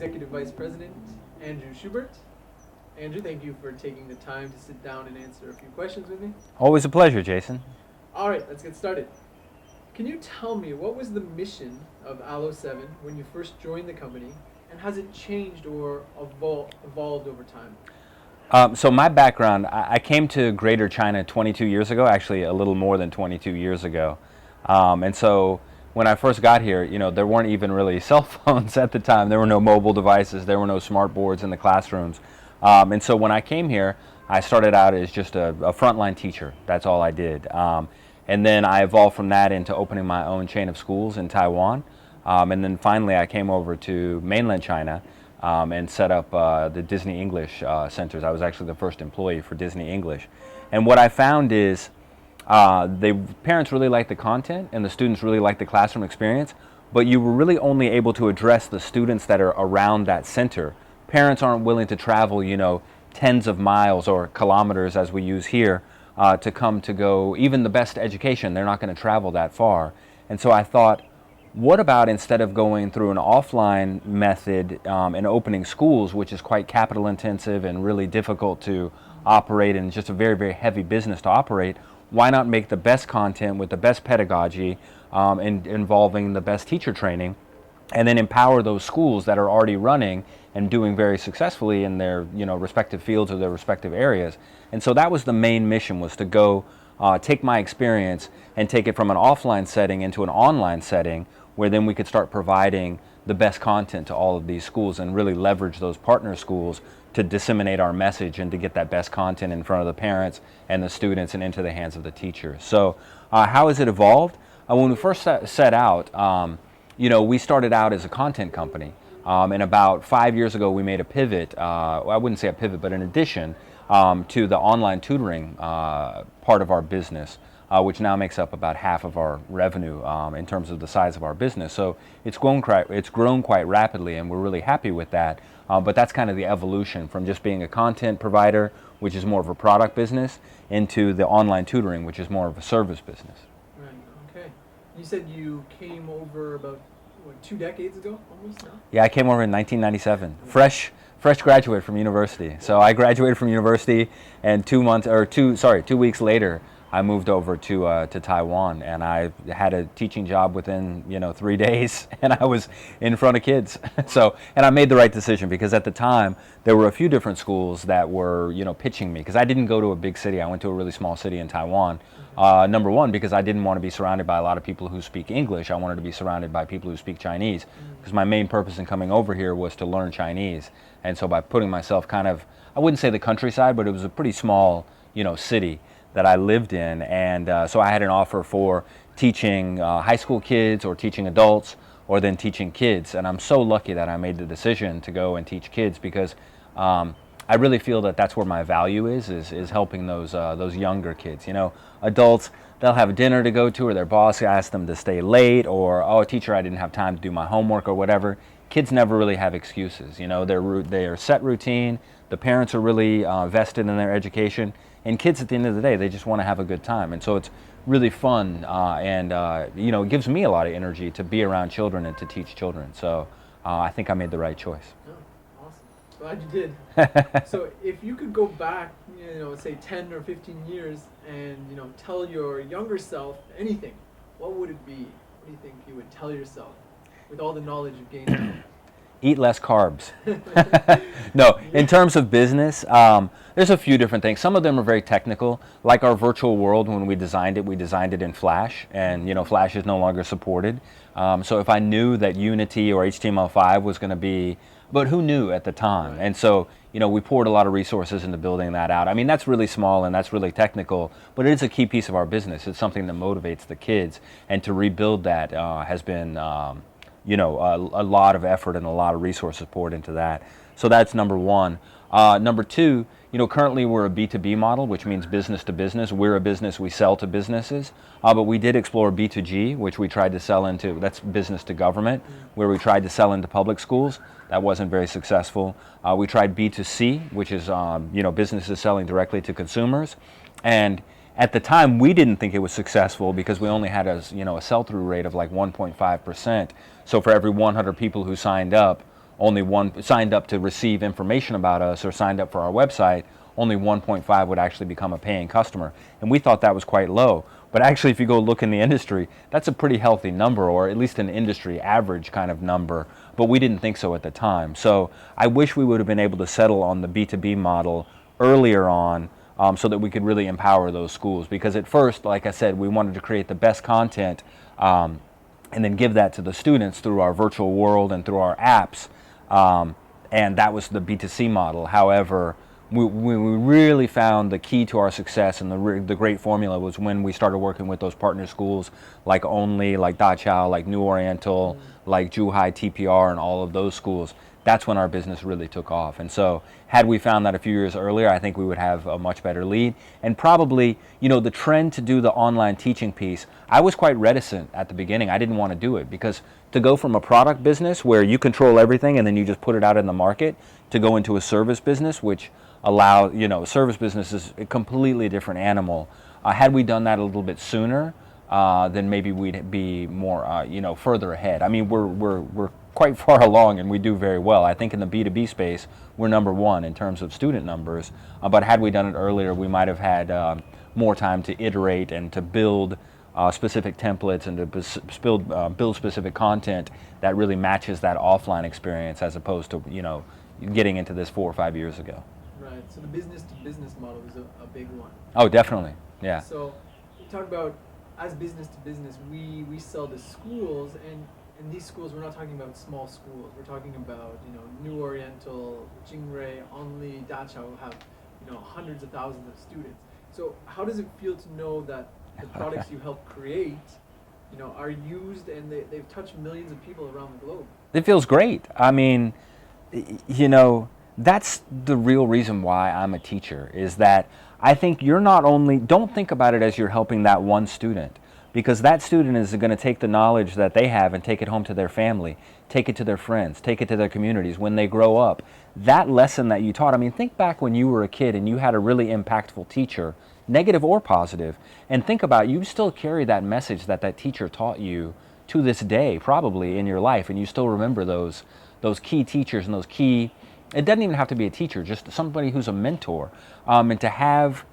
Executive Vice President Andrew Shewbart. Andrew, thank you for taking the time to sit down and answer a few questions with me. Always a pleasure, Jason. All right, let's get started. Can you tell me what was the mission of ALO7 when you first joined the company, and has it changed or evolved over time? So my background, I came to Greater China 22 years ago, actually a little more than 22 years ago. And so when I first got here, there weren't even really cell phones at the time. There were no mobile devices. There were no smart boards in the classrooms. And so when I came here, I started out as just a frontline teacher. That's all I did. And then I evolved from that into opening my own chain of schools in Taiwan. And then finally I came over to mainland China and set up the Disney English centers. I was actually the first employee for Disney English. And what I found is the parents really liked the content and the students really liked the classroom experience, but you were really only able to address the students that are around that center. Parents aren't willing to travel, tens of miles or kilometers as we use here to come to go, even the best education, they're not going to travel that far. And so I thought, what about instead of going through an offline method and opening schools, which is quite capital intensive and really difficult to operate and just a very, very heavy business to operate, why not make the best content with the best pedagogy and involving the best teacher training, and then empower those schools that are already running and doing very successfully in their respective fields or their respective areas. And so that was the main mission, was to go take my experience and take it from an offline setting into an online setting, where then we could start providing the best content to all of these schools and really leverage those partner schools to disseminate our message and to get that best content in front of the parents and the students and into the hands of the teachers. So how has it evolved? When we first set out, we started out as a content company. And about 5 years ago, we made a pivot, I wouldn't say a pivot, but an addition to the online tutoring part of our business, which now makes up about half of our revenue in terms of the size of our business. So it's grown quite rapidly, and we're really happy with that. But that's kind of the evolution from just being a content provider, which is more of a product business, into the online tutoring, which is more of a service business. Right, okay. You said you came over about 2 decades ago, almost now? Yeah, I came over in 1997, fresh graduate from university. So I graduated from university, and 2 weeks later, I moved over to Taiwan, and I had a teaching job within 3 days, and I was in front of kids. And I made the right decision, because at the time there were a few different schools that were pitching me, because I didn't go to a big city. I went to a really small city in Taiwan. Number one, because I didn't want to be surrounded by a lot of people who speak English. I wanted to be surrounded by people who speak Chinese, because my main purpose in coming over here was to learn Chinese. And so by putting myself kind of, I wouldn't say the countryside, but it was a pretty small city that I lived in, and so I had an offer for teaching high school kids or teaching adults or then teaching kids, and I'm so lucky that I made the decision to go and teach kids, because I really feel that that's where my value is helping those younger kids. Adults, they'll have dinner to go to, or their boss asks them to stay late, or, oh, teacher, I didn't have time to do my homework or whatever. Kids never really have excuses. They're set routine. The parents are really vested in their education. And kids, at the end of the day, they just want to have a good time. And so it's really fun, and it gives me a lot of energy to be around children and to teach children. So I think I made the right choice. Oh, awesome. Glad you did. So if you could go back, say 10 or 15 years and, tell your younger self anything, what would it be? What do you think you would tell yourself with all the knowledge you've gained now? Eat less carbs. No, in terms of business, there's a few different things. Some of them are very technical, like our virtual world. When we designed it in Flash, and Flash is no longer supported. So if I knew that Unity or HTML5 was going to be, but who knew at the time? Right. And so we poured a lot of resources into building that out. I mean, that's really small and that's really technical, but it is a key piece of our business. It's something that motivates the kids, and to rebuild that has been a lot of effort and a lot of resources poured into that. So that's number one. Number two, currently we're a B2b model, which means business to business. We're a business, we sell to businesses, but we did explore B2G, which we tried to sell into, that's business to government, where we tried to sell into public schools. That wasn't very successful. We tried B2C, which is businesses selling directly to consumers. And at the time, we didn't think it was successful, because we only had a sell-through rate of like 1.5%. So for every 100 people who signed up, only one signed up to receive information about us or signed up for our website, only 1.5 would actually become a paying customer. And we thought that was quite low. But actually, if you go look in the industry, that's a pretty healthy number, or at least an industry average kind of number. But we didn't think so at the time. So I wish we would have been able to settle on the B2B model earlier on, so that we could really empower those schools. Because at first, like I said, we wanted to create the best content and then give that to the students through our virtual world and through our apps. And that was the B2C model. However, we really found the key to our success and the great formula was when we started working with those partner schools like Only, like Dachau, like New Oriental, like Zhuhai TPR, and all of those schools. That's when our business really took off. And so had we found that a few years earlier, I think we would have a much better lead. And probably, the trend to do the online teaching piece, I was quite reticent at the beginning. I didn't want to do it because to go from a product business where you control everything and then you just put it out in the market to go into a service business, which service business is a completely different animal. Had we done that a little bit sooner, then maybe we'd be more, further ahead. I mean, we're quite far along and we do very well. I think in the B2B space, we're number one in terms of student numbers. But had we done it earlier, we might have had more time to iterate and to build specific templates and to build specific content that really matches that offline experience as opposed to, getting into this 4 or 5 years ago. Right. So the business to business model is a big one. Oh, definitely. Yeah. So you talk about as business to business, we sell to schools, and in these schools, we're not talking about small schools. We're talking about, New Oriental, Jingray, Only, Dachau have, hundreds of thousands of students. So how does it feel to know that the products you help create, are used and they've touched millions of people around the globe? It feels great. I mean, that's the real reason why I'm a teacher, is that I think don't think about it as you're helping that one student, because that student is going to take the knowledge that they have and take it home to their family, take it to their friends, take it to their communities when they grow up. That lesson that you taught, I mean, think back when you were a kid and you had a really impactful teacher, negative or positive, and think about you still carry that message that teacher taught you to this day, probably in your life, and you still remember those key teachers and those key. It doesn't even have to be a teacher, just somebody who's a mentor. And to have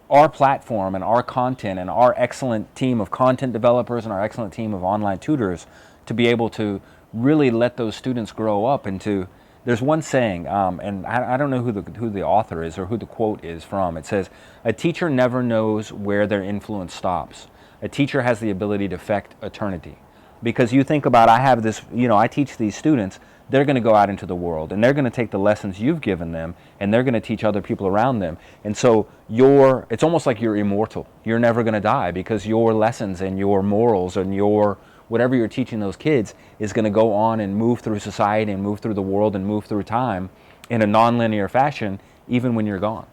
our platform and our content and our excellent team of content developers and our excellent team of online tutors to be able to really let those students grow up into. There's one saying, and I don't know who the author is or who the quote is from. It says, "A teacher never knows where their influence stops. A teacher has the ability to affect eternity." Because you think about, I have this, I teach these students, they're going to go out into the world and they're going to take the lessons you've given them and they're going to teach other people around them. And so it's almost like you're immortal. You're never going to die because your lessons and your morals and your whatever you're teaching those kids is going to go on and move through society and move through the world and move through time in a nonlinear fashion, even when you're gone.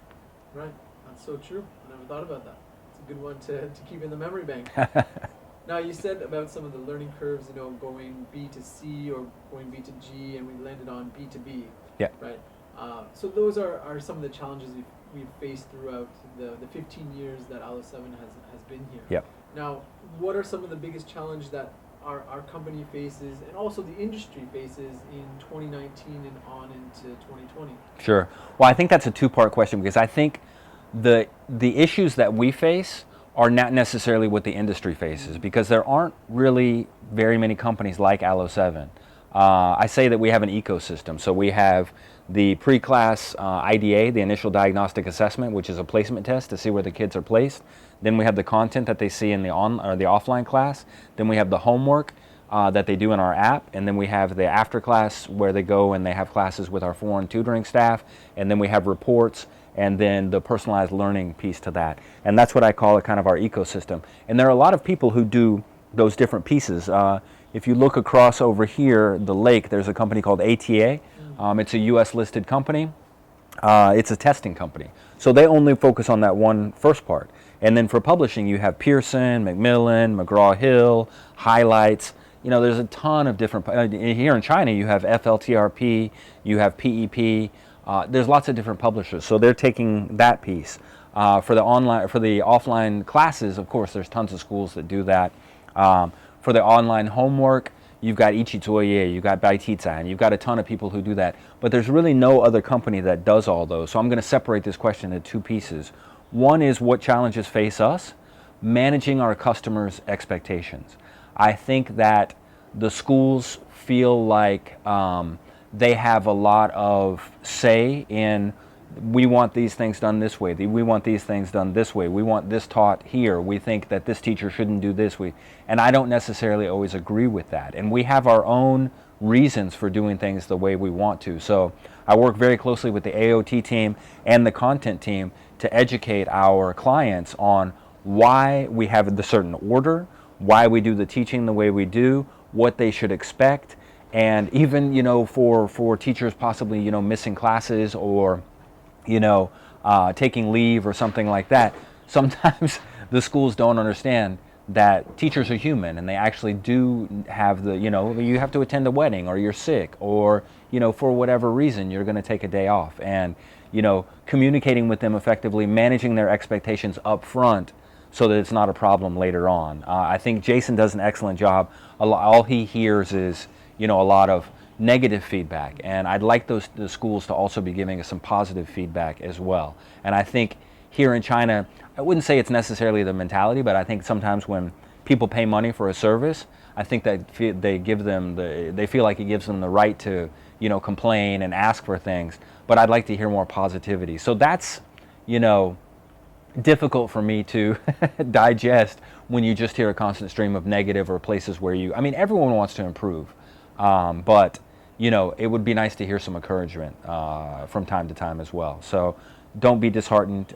Right. That's so true. I never thought about that. It's a good one to keep in the memory bank. Now, you said about some of the learning curves, going B to C or going B to G, and we landed on B to B. Yeah. Right. So those are some of the challenges we've faced throughout the 15 years that ALO7 has been here. Yep. Now, what are some of the biggest challenges that our company faces and also the industry faces in 2019 and on into 2020? Sure. Well, I think that's a two-part question because I think the issues that we face are not necessarily what the industry faces because there aren't really very many companies like ALO7. I say that we have an ecosystem. So we have the pre-class IDA, the initial diagnostic assessment, which is a placement test to see where the kids are placed. Then we have the content that they see in the offline class. Then we have the homework that they do in our app. And then we have the after class where they go and they have classes with our foreign tutoring staff. And then we have reports and then the personalized learning piece to that. And that's what I call it, kind of our ecosystem. And there are a lot of people who do those different pieces. If you look across over here, the lake, there's a company called ATA. It's a US listed company. It's a testing company. So they only focus on that one first part. And then for publishing, you have Pearson, Macmillan, McGraw-Hill, Highlights. There's a ton of different, here in China, you have FLTRP, you have PEP. There's lots of different publishers. So they're taking that piece. For the offline classes, of course, there's tons of schools that do that. For the online homework, you've got Ichitoye, you've got Baititsa, and you've got a ton of people who do that. But there's really no other company that does all those. So I'm going to separate this question into two pieces. One is what challenges face us, managing our customers' expectations. I think that the schools feel like they have a lot of say in, we want these things done this way, we want these things done this way, we want this taught here, we think that this teacher shouldn't do this. And I don't necessarily always agree with that. And we have our own reasons for doing things the way we want to. So I work very closely with the AOT team and the content team to educate our clients on why we have the certain order, why we do the teaching the way we do, what they should expect, and even, you know, for teachers possibly, you know, missing classes or, you know, taking leave or something like that. Sometimes the schools don't understand that teachers are human and they actually do have the, you know, you have to attend a wedding or you're sick or, you know, for whatever reason you're going to take a day off, and, you know, communicating with them effectively, managing their expectations up front so that it's not a problem later on. I think Jason does an excellent job. All he hears is, you know, a lot of negative feedback, and I'd like the schools to also be giving us some positive feedback as well. And I think here in China, I wouldn't say it's necessarily the mentality, but I think sometimes when people pay money for a service, I think that they feel like it gives them the right to, you know, complain and ask for things. But I'd like to hear more positivity. So that's, you know, difficult for me to digest when you just hear a constant stream of negative or places where you, I mean, everyone wants to improve, but, you know, it would be nice to hear some encouragement from time to time as well. So don't be disheartened.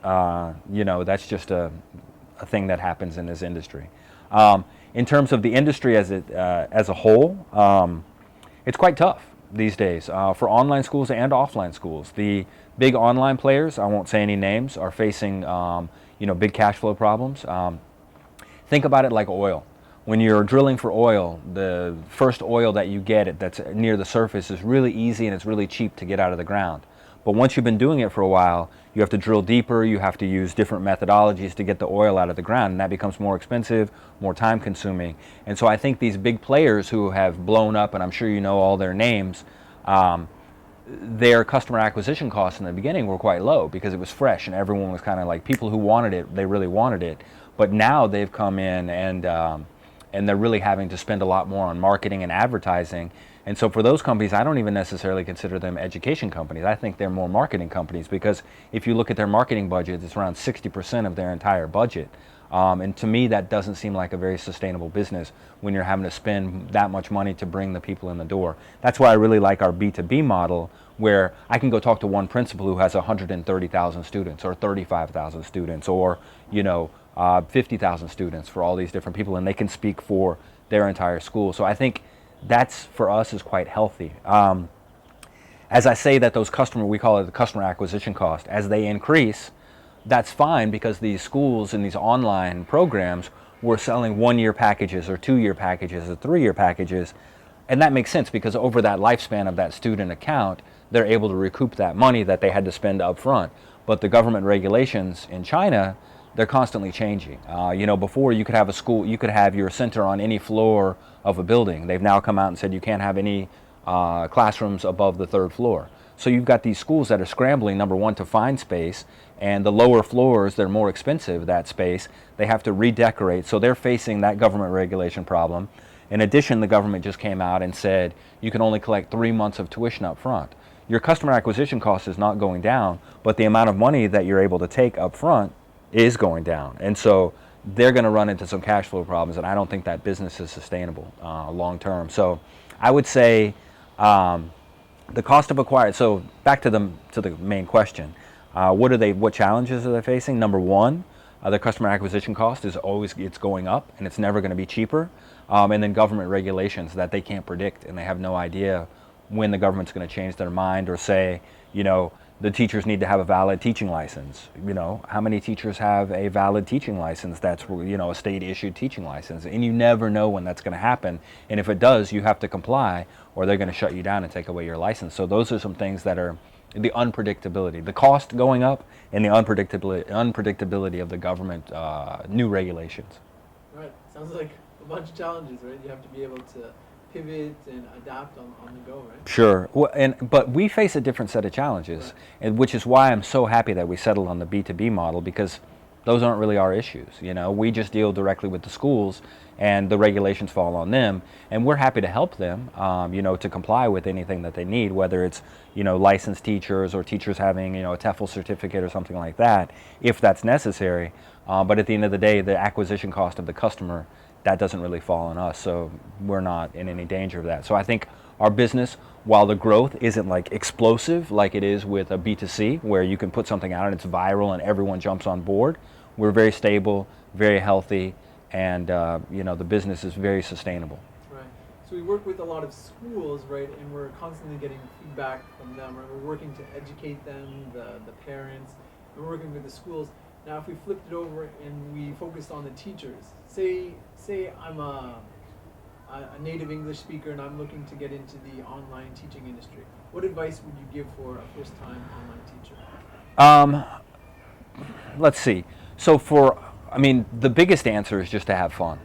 You know, that's just a thing that happens in this industry. In terms of the industry as a whole, it's quite tough these days for online schools and offline schools. The big online players, I won't say any names, are facing you know, big cash flow problems. Think about it like oil. When you're drilling for oil, the first oil that you get that's near the surface is really easy and it's really cheap to get out of the ground. But once you've been doing it for a while, you have to drill deeper, you have to use different methodologies to get the oil out of the ground, and that becomes more expensive, more time consuming. And so I think these big players who have blown up, and I'm sure you know all their names, their customer acquisition costs in the beginning were quite low because it was fresh and everyone was kind of like, people who wanted it, they really wanted it. But now they've come in and they're really having to spend a lot more on marketing and advertising. And so for those companies, I don't even necessarily consider them education companies. I think they're more marketing companies, because if you look at their marketing budget, it's around 60% of their entire budget. And to me, that doesn't seem like a very sustainable business when you're having to spend that much money to bring the people in the door. That's why I really like our B2b model, where I can go talk to one principal who has 130,000 students or 35,000 students or, you know, 50,000 students for all these different people, and they can speak for their entire school. So I think that's, for us, is quite healthy. As I say that those we call it the customer acquisition cost, as they increase, that's fine, because these schools and these online programs were selling 1-year packages or 2-year packages or 3-year packages. And that makes sense, because over that lifespan of that student account, they're able to recoup that money that they had to spend up front. But the government regulations in China, they're constantly changing. You know, before you could have a school, you could have your center on any floor of a building. They've now come out and said you can't have any classrooms above the 3rd floor. So you've got these schools that are scrambling, number one, to find space, and the lower floors, they're more expensive, that space. They have to redecorate, so they're facing that government regulation problem. In addition, the government just came out and said you can only collect 3 months of tuition up front. Your customer acquisition cost is not going down, but the amount of money that you're able to take up front is going down. And so they're going to run into some cash flow problems, and I don't think that business is sustainable long term. So I would say the cost of acquired. So back to the main question, what challenges are they facing? Number one, their customer acquisition cost is it's going up, and it's never going to be cheaper. And then government regulations that they can't predict, and they have no idea when the government's going to change their mind or say, you know, the teachers need to have a valid teaching license. You know, how many teachers have a valid teaching license that's, you know, a state-issued teaching license? And you never know when that's going to happen. And if it does, you have to comply, or they're going to shut you down and take away your license. So those are some things that are the unpredictability, the cost going up, and the unpredictability of the government new regulations. Right. Sounds like a bunch of challenges, right? You have to be able to pivot and adapt on the go, right? Sure. Well, but we face a different set of challenges, Right. and which is why I'm so happy that we settled on the B2B model, because those aren't really our issues. We just deal directly with the schools, and the regulations fall on them, and we're happy to help them, to comply with anything that they need, whether it's licensed teachers or teachers having a TEFL certificate or something like that, if that's necessary. But at the end of the day, the acquisition cost of the customer, that doesn't really fall on us, so we're not in any danger of that. So I think our business, while the growth isn't like explosive like it is with a B2C, where you can put something out and it's viral and everyone jumps on board, we're very stable, very healthy, and the business is very sustainable. Right. So we work with a lot of schools, right, and we're constantly getting feedback from them, right? We're working to educate them, the parents. We're working with the schools. Now, if we flipped it over and we focused on the teachers, say I'm a native English speaker and I'm looking to get into the online teaching industry. What advice would you give for a first-time online teacher? Let's see. So the biggest answer is just to have fun.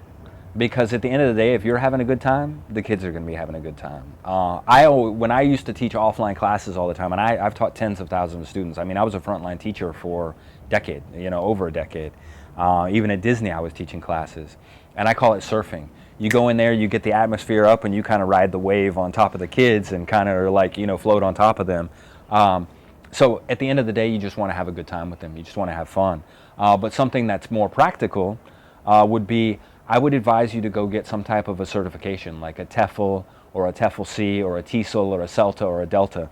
Because at the end of the day, if you're having a good time, the kids are going to be having a good time. When I used to teach offline classes all the time, and I've taught tens of thousands of students. I was a frontline teacher for a decade, over a decade. Even at Disney, I was teaching classes. And I call it surfing. You go in there, you get the atmosphere up, and you kind of ride the wave on top of the kids and kind of like, float on top of them. So at the end of the day, you just want to have a good time with them. You just want to have fun. But something that's more practical would be, I would advise you to go get some type of a certification, like a TEFL or a TEFL-C or a TESOL or a CELTA or a DELTA.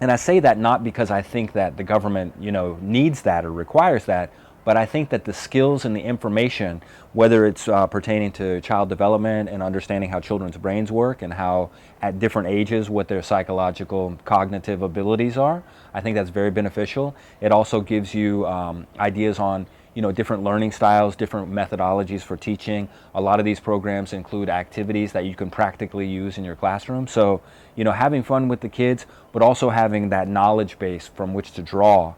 And I say that not because I think that the government, needs that or requires that, but I think that the skills and the information, whether it's pertaining to child development and understanding how children's brains work and how at different ages what their psychological cognitive abilities are, I think that's very beneficial. It also gives you ideas on different learning styles, different methodologies for teaching. A lot of these programs include activities that you can practically use in your classroom. So, having fun with the kids, but also having that knowledge base from which to draw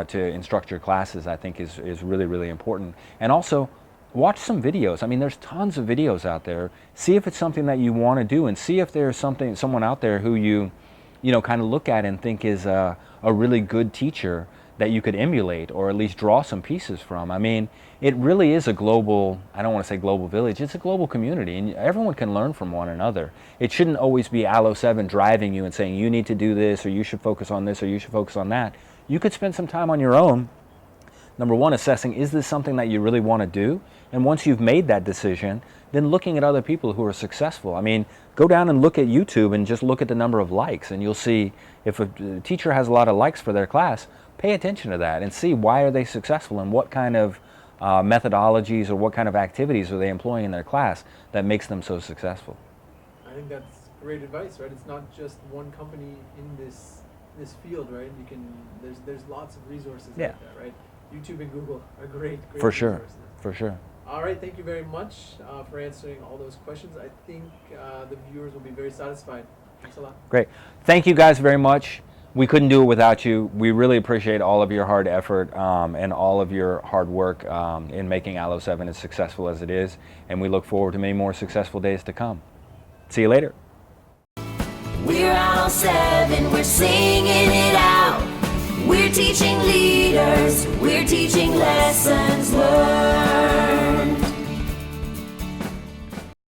to instruct your classes, I think is really, really important. And also, watch some videos. There's tons of videos out there. See if it's something that you want to do, and see if there's someone out there who you kind of look at and think is a really good teacher that you could emulate or at least draw some pieces from. It really is a global, I don't want to say global village, it's a global community, and everyone can learn from one another. It shouldn't always be ALO7 driving you and saying you need to do this, or you should focus on this, or you should focus on that. You could spend some time on your own, number one, assessing, is this something that you really want to do? And once you've made that decision, then looking at other people who are successful. Go down and look at YouTube and just look at the number of likes, and you'll see if a teacher has a lot of likes for their class, pay attention to that and see why are they successful and what kind of methodologies or what kind of activities are they employing in their class that makes them so successful. I think that's great advice, right? It's not just one company in this field, right? There's lots of resources out there, right? YouTube and Google are great For resources. For sure. All right, thank you very much for answering all those questions. I think the viewers will be very satisfied. Thanks a lot. Great. Thank you guys very much. We couldn't do it without you. We really appreciate all of your hard effort and all of your hard work in making ALO7 as successful as it is. And we look forward to many more successful days to come. See you later. We're ALO7, we're singing it out. We're teaching leaders, we're teaching lessons.